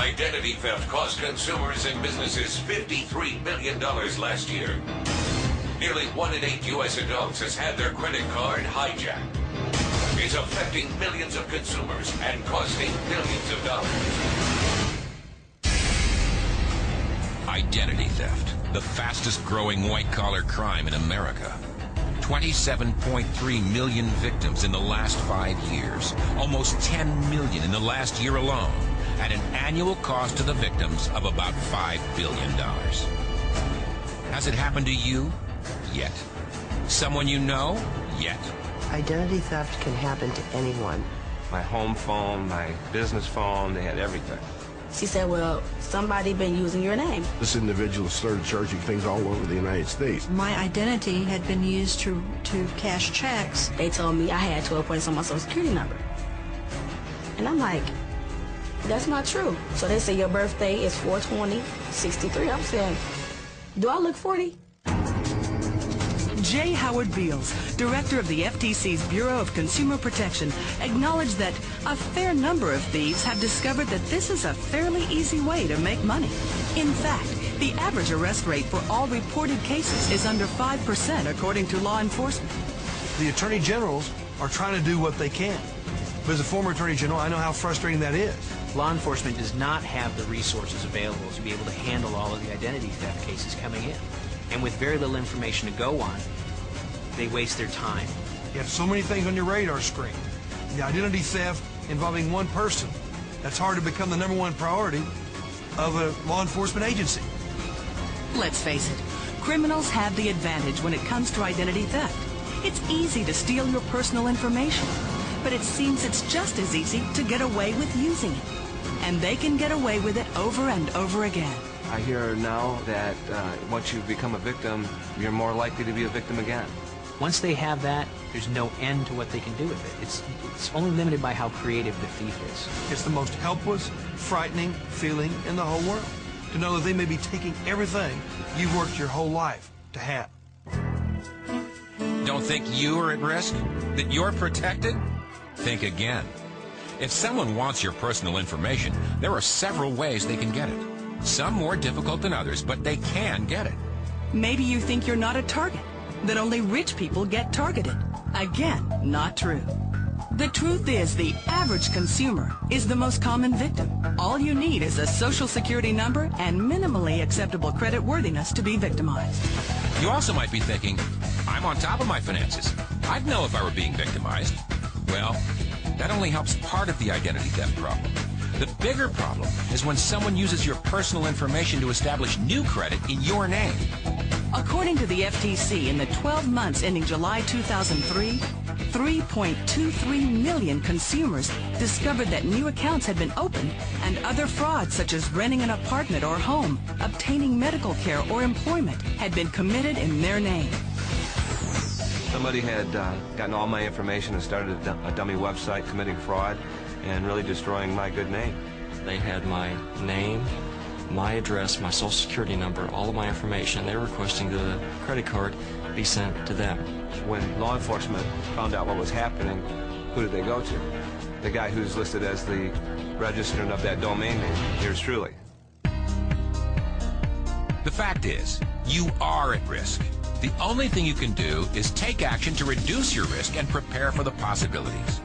Identity theft cost consumers and businesses $53 billion last year. Nearly 1 in 8 U.S. adults has had their credit card hijacked. It's affecting millions of consumers and costing billions of dollars. Identity theft, the fastest growing white-collar crime in America. 27.3 million victims in the last 5 years. Almost 10 million in the last year alone. At an annual cost to the victims of about $5 billion. Has it happened to you? Yet. Someone you know? Yet. Identity theft can happen to anyone. My home phone, my business phone, they had everything. She said, well, somebody been using your name. This individual started charging things all over the United States. My identity had been used to cash checks. They told me I had 12 points on my social security number. And I'm like, that's not true. So they say your birthday is 4/20/63. I'm saying, do I look 40? J. Howard Beals, director of the FTC's Bureau of Consumer Protection, acknowledged that a fair number of thieves have discovered that this is a fairly easy way to make money. In fact, the average arrest rate for all reported cases is under 5%, according to law enforcement. The attorney generals are trying to do what they can. But as a former attorney general, I know how frustrating that is. Law enforcement does not have the resources available to be able to handle all of the identity theft cases coming in. And with very little information to go on, they waste their time. You have so many things on your radar screen. The identity theft involving one person, that's hard to become the #1 priority of a law enforcement agency. Let's face it, criminals have the advantage when it comes to identity theft. It's easy to steal your personal information, but it seems it's just as easy to get away with using it. And they can get away with it over and over again. I hear now that once you become a victim, you're more likely to be a victim again. Once they have that, there's no end to what they can do with it. It's only limited by how creative the thief is. It's the most helpless, frightening feeling in the whole world. To know that they may be taking everything you've worked your whole life to have. Don't think you are at risk? That you're protected? Think again. If someone wants your personal information, there are several ways they can get it. Some more difficult than others, but they can get it. Maybe you think you're not a target, that only rich people get targeted. Again, not true. The truth is the average consumer is the most common victim. All you need is a social security number and minimally acceptable credit worthiness to be victimized. You also might be thinking, I'm on top of my finances. I'd know if I were being victimized. Well, that only helps part of the identity theft problem. The bigger problem is when someone uses your personal information to establish new credit in your name. According to the FTC, in the 12 months ending July 2003, 3.23 million consumers discovered that new accounts had been opened and other frauds such as renting an apartment or home, obtaining medical care or employment had been committed in their name. Somebody had gotten all my information and started a dummy website committing fraud and really destroying my good name. They had my name, my address, my social security number, all of my information. They were requesting that a credit card be sent to them. When law enforcement found out what was happening, who did they go to? The guy who's listed as the registrant of that domain name, yours truly. The fact is, you are at risk. The only thing you can do is take action to reduce your risk and prepare for the possibilities.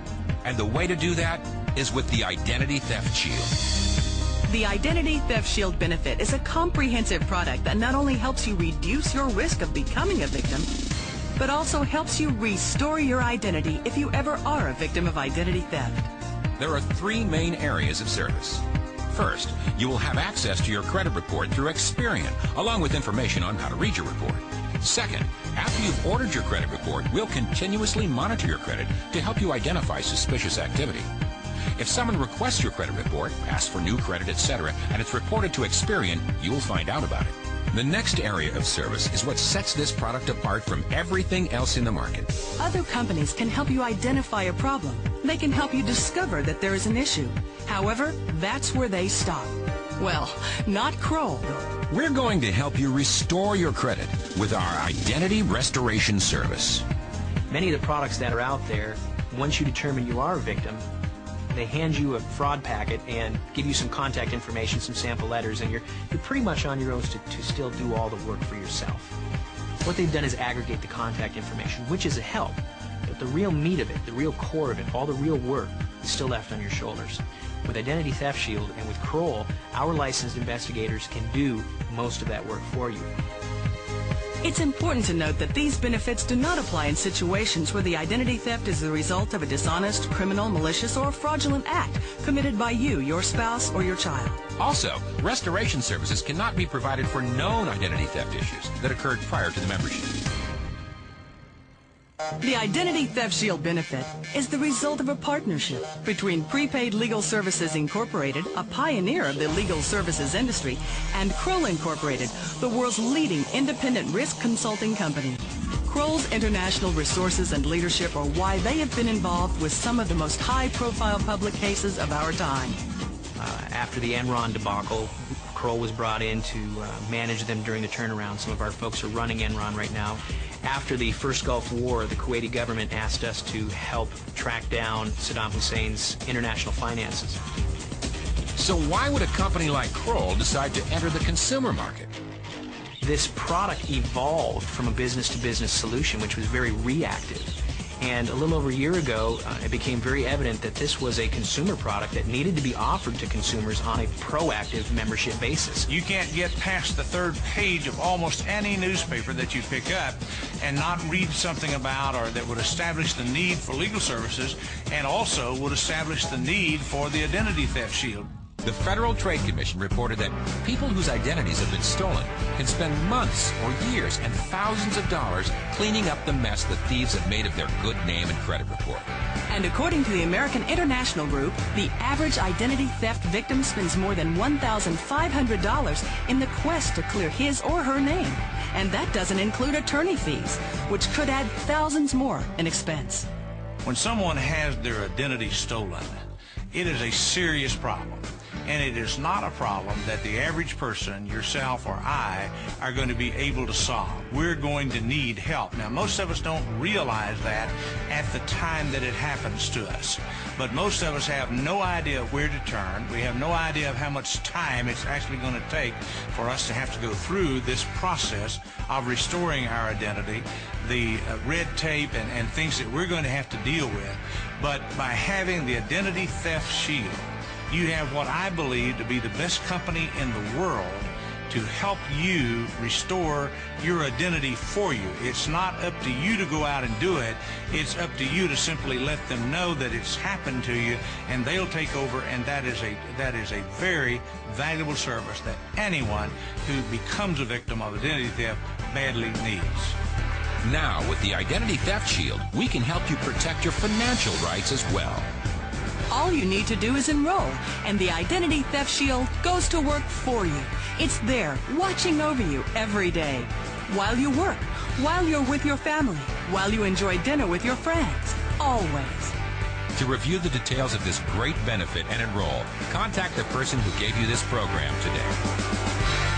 And the way to do that is with the Identity Theft Shield. The Identity Theft Shield benefit is a comprehensive product that not only helps you reduce your risk of becoming a victim, but also helps you restore your identity if you ever are a victim of identity theft. There are 3 main areas of service. First, you will have access to your credit report through Experian, along with information on how to read your report. Second, after you've ordered your credit report, we'll continuously monitor your credit to help you identify suspicious activity. If someone requests your credit report, asks for new credit, etc., and it's reported to Experian, you'll find out about it. The next area of service is what sets this product apart from everything else in the market. Other companies can help you identify a problem. They can help you discover that there is an issue. However, that's where they stop. Well, not Kroll. We're going to help you restore your credit with our Identity Restoration Service. Many of the products that are out there, once you determine you are a victim, They hand you a fraud packet and give you some contact information, some sample letters, and you're pretty much on your own to still do all the work for yourself. What they've done is aggregate the contact information, which is a help, but the real meat of it, the real core of it, all the real work is still left on your shoulders. With Identity Theft Shield and with Kroll, our licensed investigators can do most of that work for you. It's important to note that these benefits do not apply in situations where the identity theft is the result of a dishonest, criminal, malicious, or fraudulent act committed by you, your spouse, or your child. Also, restoration services cannot be provided for known identity theft issues that occurred prior to the membership. The Identity Theft Shield benefit is the result of a partnership between Prepaid Legal Services Incorporated, a pioneer of the legal services industry, and Kroll Incorporated, the world's leading independent risk consulting company. Kroll's international resources and leadership are why they have been involved with some of the most high-profile public cases of our time. After the Enron debacle, Kroll was brought in to manage them during the turnaround. Some of our folks are running Enron right now. After the first Gulf War, the Kuwaiti government asked us to help track down Saddam Hussein's international finances. So why would a company like Kroll decide to enter the consumer market? This product evolved from a business-to-business solution, which was very reactive. And a little over a year ago, it became very evident that this was a consumer product that needed to be offered to consumers on a proactive membership basis. You can't get past the third page of almost any newspaper that you pick up and not read something about or that would establish the need for legal services and also would establish the need for the Identity Theft Shield. The Federal Trade Commission reported that people whose identities have been stolen can spend months or years and thousands of dollars cleaning up the mess that thieves have made of their good name and credit report. And according to the American International Group, the average identity theft victim spends more than $1,500 in the quest to clear his or her name. And that doesn't include attorney fees, which could add thousands more in expense. When someone has their identity stolen, it is a serious problem. And it is not a problem that the average person, yourself or I, are going to be able to solve. We're going to need help. Now, most of us don't realize that at the time that it happens to us. But most of us have no idea where to turn. We have no idea of how much time it's actually going to take for us to have to go through this process of restoring our identity, the red tape and things that we're going to have to deal with. But by having the Identity Theft Shield, you have what I believe to be the best company in the world to help you restore your identity for you. It's not up to you to go out and do it. It's up to you to simply let them know that it's happened to you, and they'll take over, and that is a very valuable service that anyone who becomes a victim of identity theft badly needs. Now, with the Identity Theft Shield, we can help you protect your financial rights as well. All you need to do is enroll, and the Identity Theft Shield goes to work for you. It's there, watching over you every day. While you work, while you're with your family, while you enjoy dinner with your friends, always. To review the details of this great benefit and enroll, contact the person who gave you this program today.